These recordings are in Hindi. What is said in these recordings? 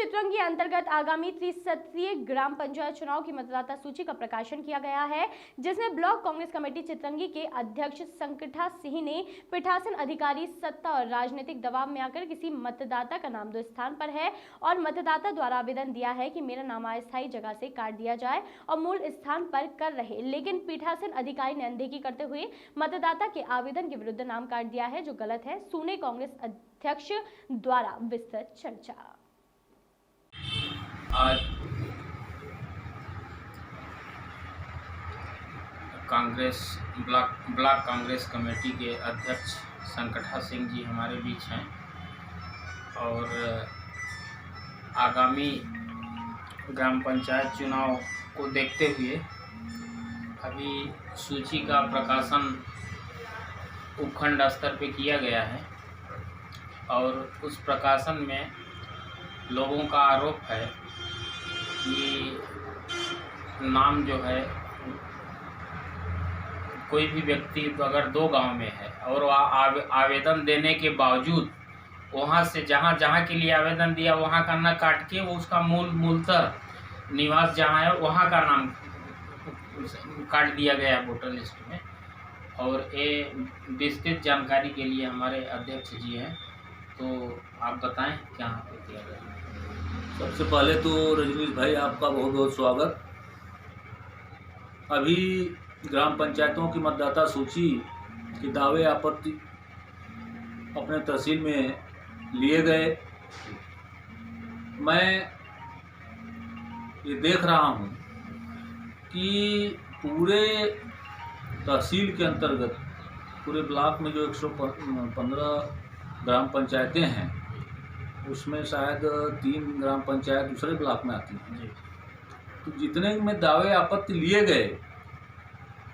चित्रंगी अंतर्गत आगामी त्रिसत्रीय ग्राम पंचायत चुनाव की मतदाता सूची का प्रकाशन किया गया है, जिसमें ब्लॉक कांग्रेस कमेटी चित्रंगी के अध्यक्ष संकठा सिंह ने पीठासीन अधिकारी, सत्ता और राजनीतिक दबाव में आकर किसी मतदाता का नाम 2 स्थान पर है और मतदाता द्वारा आवेदन दिया है कि मेरा नाम अस्थायी जगह से काट दिया जाए और मूल स्थान पर कर रहे, लेकिन पीठासीन अधिकारी ने अनदेखी करते हुए मतदाता के आवेदन के विरुद्ध नाम काट दिया है, जो गलत है। सुने कांग्रेस अध्यक्ष द्वारा विस्तृत चर्चा। आज कांग्रेस ब्लॉक कांग्रेस कमेटी के अध्यक्ष संकठा सिंह जी हमारे बीच हैं और आगामी ग्राम पंचायत चुनाव को देखते हुए अभी सूची का प्रकाशन उपखंड स्तर पे किया गया है और उस प्रकाशन में लोगों का आरोप है कि नाम जो है कोई भी व्यक्ति अगर 2 गांव में है और वह आवेदन देने के बावजूद वहां से जहां के लिए आवेदन दिया वहां का न काट के वो उसका मूलतः निवास जहां है वहां का नाम काट दिया गया वोटर लिस्ट में। और ये विस्तृत जानकारी के लिए हमारे अध्यक्ष जी हैं, तो आप बताएं क्या पे किया गया। सबसे पहले तो रजनीश भाई आपका बहुत बहुत स्वागत। अभी ग्राम पंचायतों की मतदाता सूची के दावे आपत्ति अपने तहसील में लिए गए। मैं ये देख रहा हूँ कि पूरे तहसील के अंतर्गत पूरे ब्लॉक में जो 115 ग्राम पंचायतें हैं उसमें शायद 3 ग्राम पंचायत दूसरे ब्लॉक में आती हैं। तो जितने में दावे आपत्ति लिए गए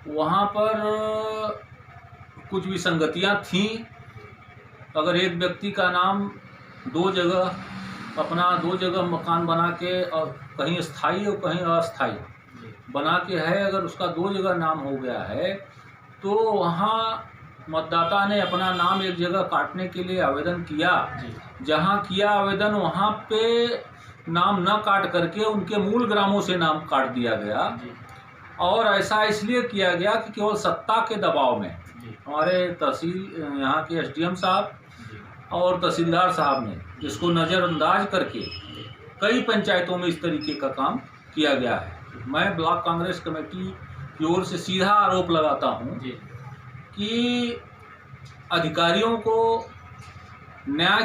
वहाँ पर कुछ विसंगतियाँ थीं। अगर एक व्यक्ति का नाम 2 जगह मकान बना के और कहीं स्थायी और कहीं अस्थायी बना के है, अगर उसका 2 जगह नाम हो गया है तो वहाँ मतदाता ने अपना नाम एक जगह काटने के लिए आवेदन किया। जहाँ किया आवेदन वहाँ पे नाम न काट करके उनके मूल ग्रामों से नाम काट दिया गया और ऐसा इसलिए किया गया कि केवल सत्ता के दबाव में हमारे तहसील यहाँ के एसडीएम साहब और तहसीलदार साहब ने इसको नज़रअंदाज करके कई पंचायतों में इस तरीके का काम किया गया है। मैं ब्लॉक कांग्रेस कमेटी की ओर से सीधा आरोप लगाता हूँ कि अधिकारियों को न्याय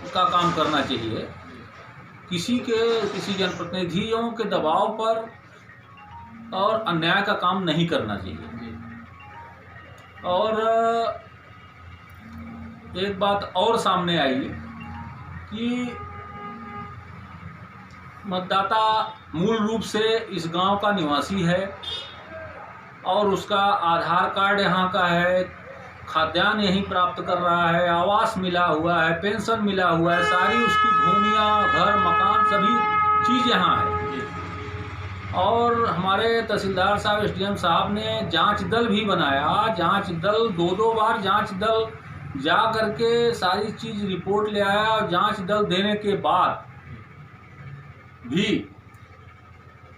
का काम करना चाहिए, किसी जनप्रतिनिधियों के दबाव पर और अन्याय का काम नहीं करना चाहिए। और एक बात और सामने आई कि मतदाता मूल रूप से इस गांव का निवासी है और उसका आधार कार्ड यहाँ का है, खाद्यान्न यहीं प्राप्त कर रहा है, आवास मिला हुआ है, पेंशन मिला हुआ है, सारी उसकी भूमियाँ, घर, मकान सभी चीज़ यहाँ है। और हमारे तहसीलदार साहब, एसडीएम साहब ने जांच दल भी बनाया। जांच दल 2 बार जांच दल जा करके सारी चीज़ रिपोर्ट ले आया और जांच दल देने के बाद भी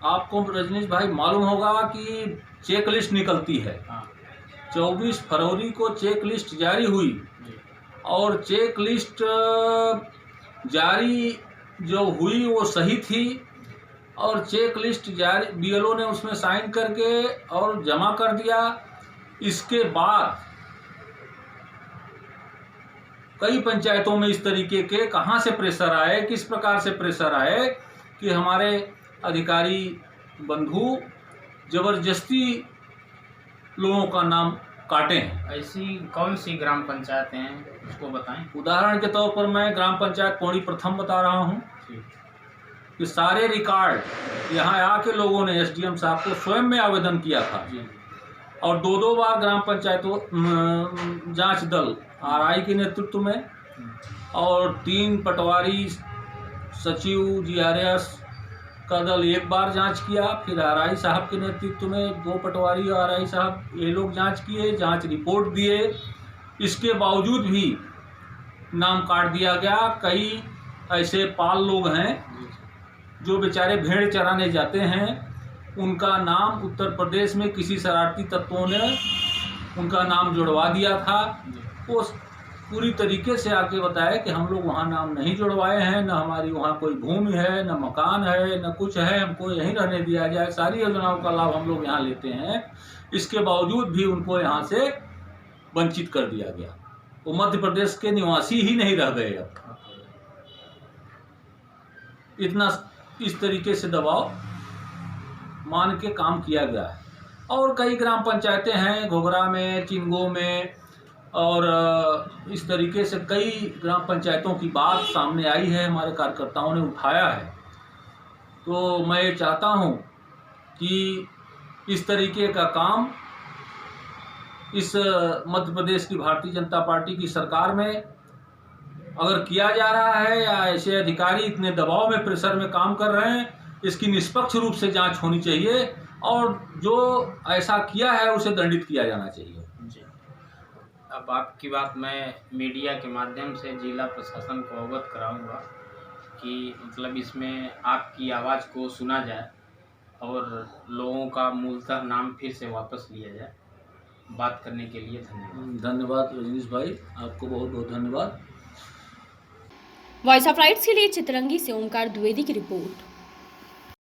आपको रजनीश भाई मालूम होगा कि चेक लिस्ट निकलती है। 24 फरवरी को चेक लिस्ट जारी हुई और चेक लिस्ट जारी जो हुई वो सही थी और चेक लिस्ट जारी बीएलओ ने उसमें साइन करके और जमा कर दिया। इसके बाद कई पंचायतों में इस तरीके के कहाँ से प्रेशर आए, किस प्रकार से प्रेशर आए कि हमारे अधिकारी बंधु जबरदस्ती लोगों का नाम काटे हैं। ऐसी कौन सी ग्राम पंचायतें हैं उसको बताएं। उदाहरण के तौर पर मैं ग्राम पंचायत पौड़ी प्रथम बता रहा हूँ कि सारे रिकॉर्ड यहाँ आके लोगों ने एसडीएम साहब को स्वयं में आवेदन किया था और 2 बार ग्राम पंचायतों जांच दल आरआई के नेतृत्व में और 3 पटवारी सचिव जीआरएस का दल 1 बार जांच किया, फिर आरआई साहब के नेतृत्व में 2 पटवारी आरआई साहब ये लोग जांच किए, जांच रिपोर्ट दिए। इसके बावजूद भी नाम काट दिया गया। कई ऐसे पाल लोग हैं जो बेचारे भेड़ चराने जाते हैं, उनका नाम उत्तर प्रदेश में किसी शरारती तत्वों ने उनका नाम जुड़वा दिया था। वो पूरी तरीके से आके बताया कि हम लोग वहाँ नाम नहीं जुड़वाए हैं, न हमारी वहाँ कोई भूमि है, न मकान है, न कुछ है, हमको यहीं रहने दिया जाए, सारी योजनाओं का लाभ हम लोग यहाँ लेते हैं। इसके बावजूद भी उनको यहाँ से वंचित कर दिया गया। वो मध्य प्रदेश के निवासी ही नहीं रह गए। अब इतना इस तरीके से दबाव मान के काम किया गया है। और कई ग्राम पंचायतें हैं, घोघरा में, चिंगो में, और इस तरीके से कई ग्राम पंचायतों की बात सामने आई है, हमारे कार्यकर्ताओं ने उठाया है। तो मैं चाहता हूं कि इस तरीके का काम इस मध्य प्रदेश की भारतीय जनता पार्टी की सरकार में अगर किया जा रहा है, या ऐसे अधिकारी इतने दबाव में, प्रेशर में काम कर रहे हैं, इसकी निष्पक्ष रूप से जांच होनी चाहिए और जो ऐसा किया है उसे दंडित किया जाना चाहिए। जी, अब आपकी बात मैं मीडिया के माध्यम से जिला प्रशासन को अवगत कराऊंगा कि मतलब इसमें आपकी आवाज़ को सुना जाए और लोगों का मूलतः नाम फिर से वापस लिया जाए। बात करने के लिए धन्यवाद। धन्यवाद रजनीश भाई, आपको बहुत बहुत धन्यवाद। वॉइस ऑफ राइट्स के लिए चितरंगी से ओमकार द्विवेदी की रिपोर्ट।